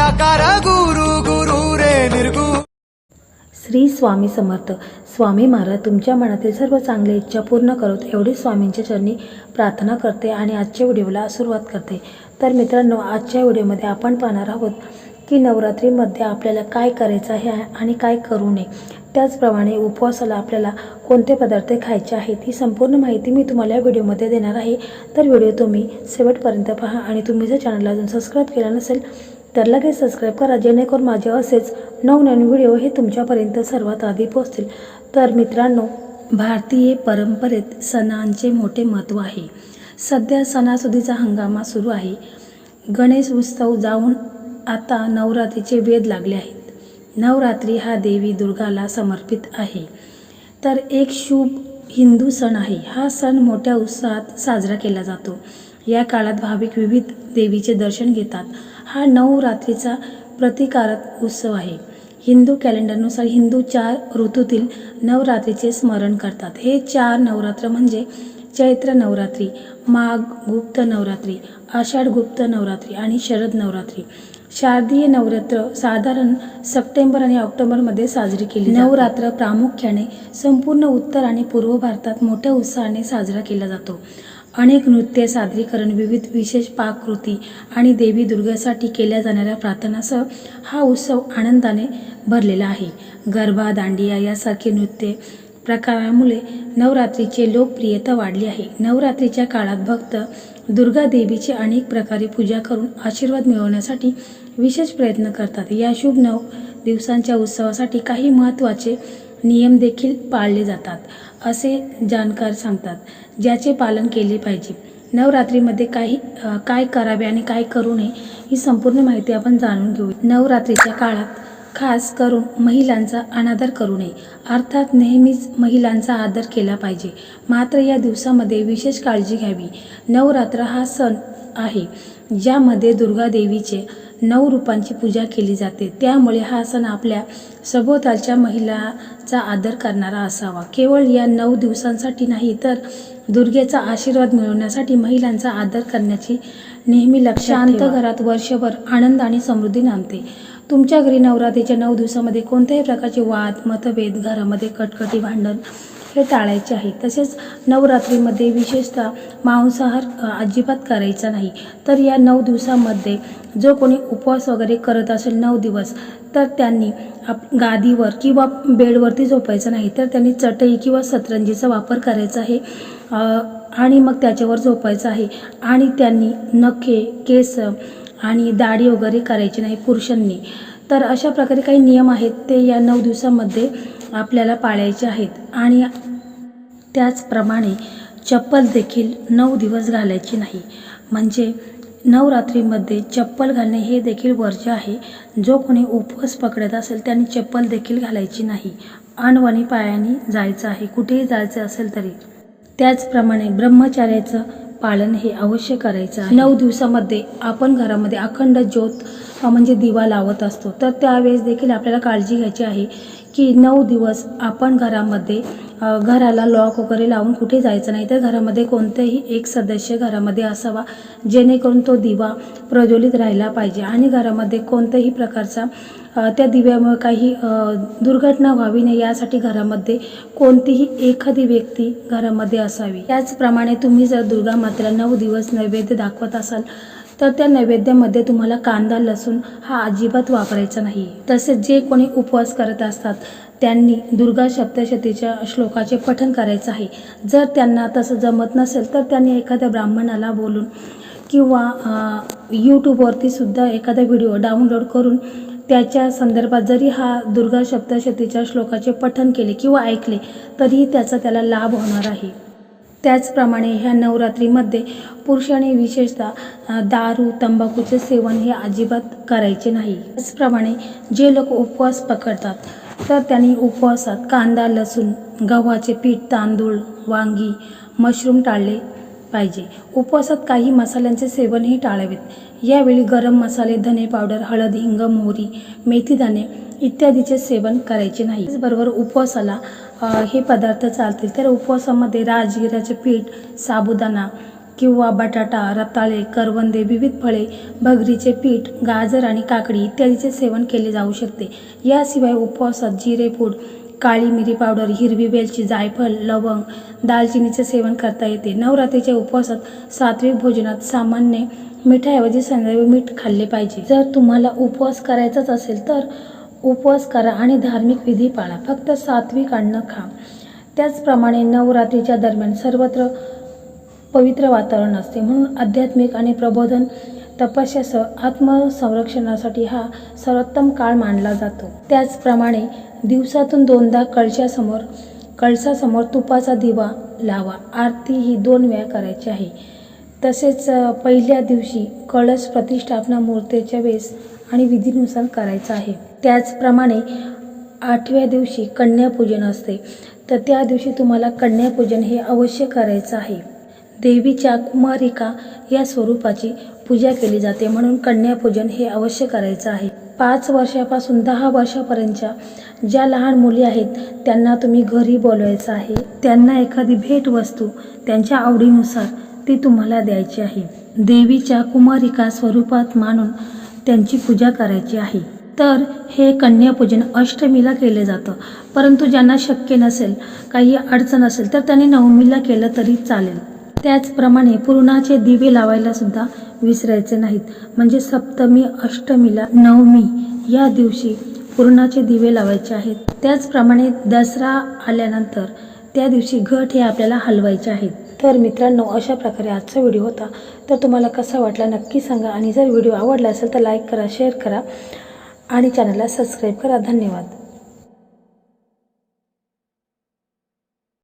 निराकार गुरु गुरु रे निर्गुण. श्री स्वामी समर्थ. स्वामी महाराज तुमच्या मनातील सर्व चांगल्या इच्छा पूर्ण करोत एवढी स्वामींच्या चरणी प्रार्थना करते आणि आजच्या व्हिडिओला सुरुवात करते. तर मित्रांनो, आजच्या व्हिडिओमध्ये आपण पाहणार आहोत की नवरात्रीमध्ये आपल्याला काय करायचं आहे आणि काय करू नये. त्याचप्रमाणे उपवासाला आपल्याला कोणते पदार्थ खायचे आहेत ही संपूर्ण माहिती मी तुम्हाला या व्हिडिओमध्ये देणार आहे. तर व्हिडिओ तुम्ही शेवटपर्यंत पहा आणि तुम्ही जर चॅनलला अजून सबस्क्राईब केला नसेल तर लगेच सबस्क्राईब करा, जेणेकरून माझे असेच नवनवीन व्हिडिओ हे तुमच्यापर्यंत सर्वात आधी पोहोचतील. तर मित्रांनो, भारतीय परंपरेत सणांचे मोठे महत्त्व आहे. सध्या सणासुदीचा हंगामा सुरू आहे. गणेश उत्सव जाऊन आता नवरात्रीचे वेध लागले आहेत. नवरात्री हा देवी दुर्गाला समर्पित आहे. तर एक शुभ हिंदू सण आहे. हा सण मोठ्या उत्साहात साजरा केला जातो. या काळात भाविक विविध देवीचे दर्शन घेतात. हा नवरात्रीचा प्रतिकारक उत्सव आहे. हिंदू कॅलेंडरनुसार हिंदू 4 ऋतूतील नवरात्रीचे स्मरण करतात. हे 4 नवरात्र म्हणजे चैत्र नवरात्री, माघ गुप्त नवरात्री, आषाढ गुप्त नवरात्री आणि शरद नवरात्री. शारदीय नवरात्र साधारण सप्टेंबर आणि ऑक्टोबरमध्ये साजरी केली जाते. नवरात्र प्रामुख्याने संपूर्ण उत्तर आणि पूर्व भारतात मोठ्या उत्साहाने साजरा केला जातो. अनेक नृत्य सादरीकरण, विविध विशेष पाककृती आणि देवी दुर्गासाठी केल्या जाणाऱ्या प्रार्थनासह हा उत्सव आनंदाने भरलेला आहे. गरबा, दांडिया यासारखे नृत्य प्रकारामुळे नवरात्रीची लोकप्रियता वाढली आहे. नवरात्रीच्या काळात भक्त दुर्गा देवीची अनेक प्रकारे पूजा करून आशीर्वाद मिळवण्यासाठी विशेष प्रयत्न करतात. या शुभ 9 दिवसांच्या उत्सवासाठी काही महत्त्वाचे नियम देखील पाळले जातात, असे जाणकार सांगतात, ज्याचे पालन केले पाहिजे. नवरात्रीमध्ये काय करावे आणि काय करू नये ही संपूर्ण माहिती आपण जाणून घेऊ. नवरात्रीच्या काळात खास करून महिलांचा अनादर करू नये. अर्थात नेहमीच महिलांचा आदर केला पाहिजे, मात्र या दिवसामध्ये विशेष काळजी घ्यावी. नवरात्र हा सण आहे ज्यामध्ये दुर्गा देवीचे 9 रूपांची पूजा केली जाते. त्यामुळे हा सण आपल्या सभोवतालच्या महिलांचा आदर करणारा असावा. केवळ या 9 दिवसांसाठी नाही, तर दुर्गेचा आशीर्वाद मिळवण्यासाठी महिलांचा आदर करण्याची नेहमी लक्षात ठेवा. शांत घरात वर्षभर आनंद आणि समृद्धी नांदते. तुमच्या घरी नवरात्रीच्या 9 दिवसामध्ये कोणत्याही प्रकारचे वाद, मतभेद, घरामध्ये कटकटी, भांडण हे टाळायचे आहे. तसेच नवरात्रीमध्ये विशेषतः मांसाहार अजिबात करायचा नाही. तर या 9 दिवसामध्ये जो कोणी उपवास वगैरे करत असेल 9 दिवस, तर त्यांनी गादीवर किंवा बेडवरती झोपायचं नाही, तर त्यांनी चटई किंवा सतरंजीचा वापर करायचा आहे आणि मग त्याच्यावर झोपायचं आहे. आणि त्यांनी नखे, केस आणि दाढी वगैरे करायची नाही पुरुषांनी. तर अशा प्रकारे काही नियम आहेत ते या 9 दिवसामध्ये आपल्याला पाळायचे आहेत. आणि त्याचप्रमाणे चप्पल देखील 9 दिवस घालायची नाही. म्हणजे नवरात्रीमध्ये चप्पल घालणे हे देखील वर्ज्य आहे. जो कोणी उपवास पकडत असेल त्यांनी चप्पल देखील घालायची नाही. अनवणी पायाने जायचं आहे, कुठेही जायचं असेल तरी. त्याचप्रमाणे ब्रह्मचार्याचं पालन हे अवश्य करायचं आहे. 9 दिवसामध्ये आपण घरामध्ये अखंड ज्योत म्हणजे दिवा लावत असतो. तर त्यावेळेस देखील आपल्याला काळजी घ्यायची आहे की 9 दिवस आपण घरामध्ये घराला लॉक वगैरे लावून कुठे जायचं नाही. तर घरामध्ये कोणतेही एक सदस्य घरामध्ये असावा, जेणेकरून तो दिवा प्रज्वलित राहिला पाहिजे. आणि घरामध्ये कोणत्याही प्रकारचा त्या दिव्यामुळे काही दुर्घटना व्हावी नये यासाठी घरामध्ये कोणतीही एखादी व्यक्ती घरामध्ये असावी. त्याचप्रमाणे तुम्ही जर दुर्गा मातेला 9 दिवस नैवेद्य दाखवत असाल तर त्या नैवेद्यामध्ये तुम्हाला कांदा, लसूण हा अजिबात वापरायचा नाही. तसेच जे कोणी उपवास करत असतात त्यांनी दुर्गा सप्तशतीच्या श्लोकाचे पठण करायचं आहे. जर त्यांना तसं जमत नसेल तर त्यांनी एखाद्या ब्राह्मणाला बोलून किंवा यूट्यूबवरती सुद्धा एखादा व्हिडिओ डाउनलोड करून त्याच्या संदर्भात जरी हा दुर्गा सप्तशतीच्या श्लोकाचे पठण केले किंवा ऐकले तरीही त्याचा त्याला लाभ होणार आहे. त्याचप्रमाणे ह्या नवरात्रीमध्ये पुरुषांनी विशेषतः दारू, तंबाखूचे सेवन हे अजिबात करायचे नाही. त्याचप्रमाणे जे लोक उपवास पकडतात तर त्यांनी उपवासात कांदा, लसूण, गव्हाचे पीठ, तांदूळ, वांगी, मशरूम टाळले पाहिजे. उपवासात काही मसाल्यांचे सेवनही टाळावेत. यावेळी गरम मसाले, धने पावडर, हळद, हिंग, मोहरी, मेथीदाणे इत्यादीचे सेवन करायचे नाही. त्याचबरोबर उपवासाला हे पदार्थ चालतील. तर उपवासामध्ये राजगिऱ्याचे पीठ, साबुदाणा, किंवा बटाटा, रताळे, करवंदे, विविध फळे, भगरीचे पीठ, गाजर आणि काकडी इत्यादीचे सेवन केले जाऊ शकते. याशिवाय उपवासात जिरेपूड, काळी मिरी पावडर, हिरवी वेलची, जायफळ, लवंग, दालचिनीचे सेवन करता येते. नवरात्रीच्या उपवासात सात्विक भोजनात सामान्य मिठाऐवजी संध्याकाळी मीठ खाल्ले पाहिजे. जर तुम्हाला उपवास करायचाच असेल तर उपवास करा आणि धार्मिक विधी पाळा. फक्त सात्विक अन्न खा. त्याचप्रमाणे नवरात्रीच्या दरम्यान सर्वत्र पवित्र वातावरण असते, म्हणून आध्यात्मिक आणि प्रबोधन तपस्यासह आत्मसंरक्षणासाठी हा सर्वोत्तम काळ मानला जातो. त्याचप्रमाणे दिवसातून 2दा कळसासमोर तुपाचा दिवा लावा. आरती ही 2 वेळा करायची आहे. तसेच पहिल्या दिवशी कळस प्रतिष्ठापना मुहूर्ताच्या वेळेस आणि विधीनुसार करायचं आहे. त्याचप्रमाणे 8व्या दिवशी कन्यापूजन असते, तर त्या दिवशी तुम्हाला कन्यापूजन हे अवश्य करायचं आहे. देवीच्या कुमारिका या स्वरूपाची पूजा केली जाते, म्हणून कन्यापूजन हे अवश्य करायचं आहे. 5 वर्षापासून 10 वर्षापर्यंतच्या ज्या लहान मुली आहेत त्यांना तुम्ही घरी बोलवायचं आहे. त्यांना एखादी भेटवस्तू त्यांच्या आवडीनुसार ती तुम्हाला द्यायची आहे. देवीच्या कुमारिका स्वरूपात मानून त्यांची पूजा करायची आहे. तर हे कन्यापूजन अष्टमीला केले जातं, परंतु ज्यांना शक्य नसेल, काही अडचण असेल तर त्यांनी नवमीला केलं तरी चालेल. त्याचप्रमाणे पुरणाचे दिवे लावायला सुद्धा विसरायचे नाहीत. म्हणजे सप्तमी, अष्टमीला, नवमी या दिवशी पुरणाचे दिवे लावायचे आहेत. त्याचप्रमाणे दसरा आल्यानंतर त्या दिवशी घट हे आपल्याला हलवायचे आहेत. तर मित्रांनो, अशा प्रकारे आजचा व्हिडिओ होता. तर तुम्हाला कसा वाटला नक्की सांगा आणि जर व्हिडिओ आवडला असेल तर लाईक करा, शेअर करा आणि चॅनलला सबस्क्राईब करा. धन्यवाद.